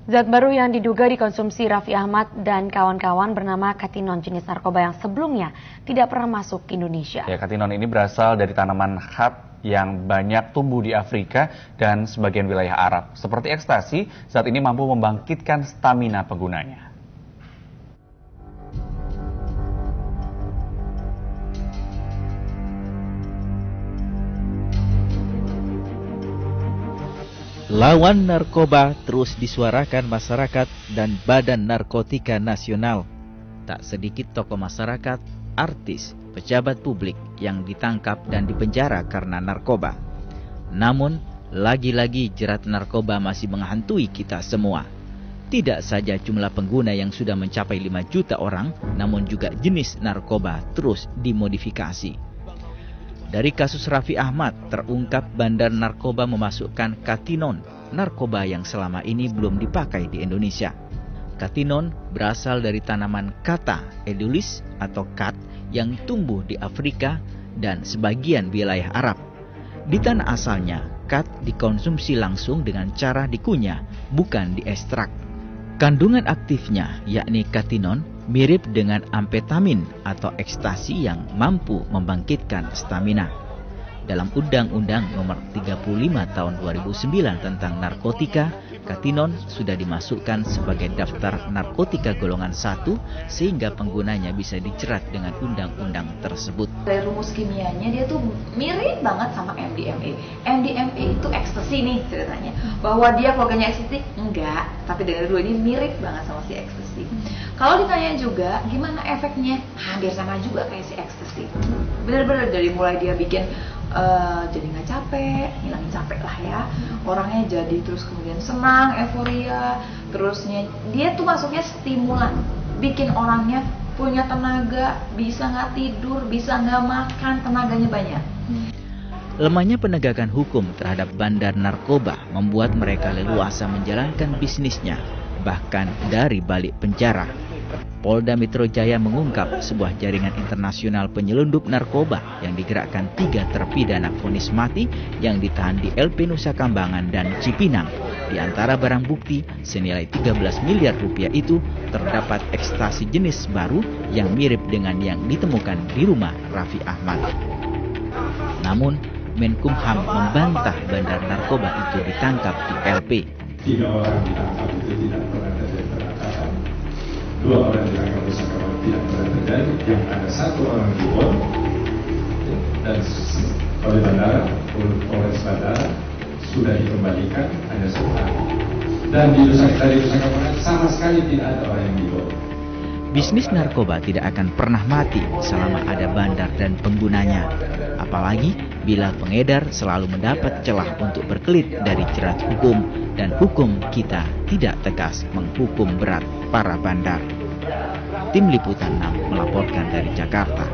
Zat baru yang diduga dikonsumsi Raffi Ahmad dan kawan-kawan bernama katinon, jenis narkoba yang sebelumnya tidak pernah masuk ke Indonesia. Ya, katinon ini berasal dari tanaman khat yang banyak tumbuh di Afrika dan sebagian wilayah Arab. Seperti ekstasi, zat ini mampu membangkitkan stamina penggunanya. Lawan narkoba terus disuarakan masyarakat dan Badan Narkotika Nasional. Tak sedikit tokoh masyarakat, artis, pejabat publik yang ditangkap dan dipenjara karena narkoba. Namun, lagi-lagi jerat narkoba masih menghantui kita semua. Tidak saja jumlah pengguna yang sudah mencapai 5 juta orang, namun juga jenis narkoba terus dimodifikasi. Dari kasus Raffi Ahmad, terungkap bandar narkoba memasukkan katinon, narkoba yang selama ini belum dipakai di Indonesia. Katinon berasal dari tanaman Kata edulis atau khat yang tumbuh di Afrika dan sebagian wilayah Arab. Di tanah asalnya, khat dikonsumsi langsung dengan cara dikunyah, bukan diekstrak. Kandungan aktifnya, yakni katinon, mirip dengan amfetamin atau ekstasi yang mampu membangkitkan stamina. Dalam Undang-Undang Nomor 35 Tahun 2009 tentang narkotika, katinon sudah dimasukkan sebagai daftar narkotika golongan 1 sehingga penggunanya bisa dijerat dengan undang-undang tersebut. Dari rumus kimianya dia tuh mirip banget sama MDMA. MDMA itu ekstasi nih ceritanya. Bahwa dia keluarganya ekstasi? Enggak, tapi dari dua ini mirip banget sama si ekstasi. Kalau ditanya juga gimana efeknya, hampir sama juga kayak si ekstasi. Bener-bener dari mulai dia bikin jadi nggak capek, ngilangin capek lah ya. Orangnya jadi terus kemudian senang, euforia. Terusnya dia tuh masuknya stimulan, bikin orangnya punya tenaga, bisa nggak tidur, bisa nggak makan, tenaganya banyak. Lemahnya penegakan hukum terhadap bandar narkoba membuat mereka leluasa menjalankan bisnisnya, bahkan dari balik penjara. Polda Metro Jaya mengungkap sebuah jaringan internasional penyelundup narkoba yang digerakkan 3 terpidana vonis mati yang ditahan di LP Nusa Kambangan dan Cipinang. Di antara barang bukti senilai 13 miliar rupiah itu terdapat ekstasi jenis baru yang mirip dengan yang ditemukan di rumah Raffi Ahmad. Namun, Menkumham membantah bandar narkoba itu ditangkap di LP. 3 orang ditangkap itu tidak pernah terjadi penangkapan. 2 orang ditangkap di Sakawan tidak pernah terjadi. Yang ada 1 orang di Bon dan oleh bandara, Polres Bandara sudah dikembalikan hanya 1 orang. Dan di Nusa Kambangan sama sekali tidak ada orang yang di Bon. Bisnis narkoba tidak akan pernah mati selama ada bandar dan penggunanya. Apalagi bila pengedar selalu mendapat celah untuk berkelit dari jerat hukum dan hukum kita tidak tegas menghukum berat para bandar. Tim Liputan 6 melaporkan dari Jakarta.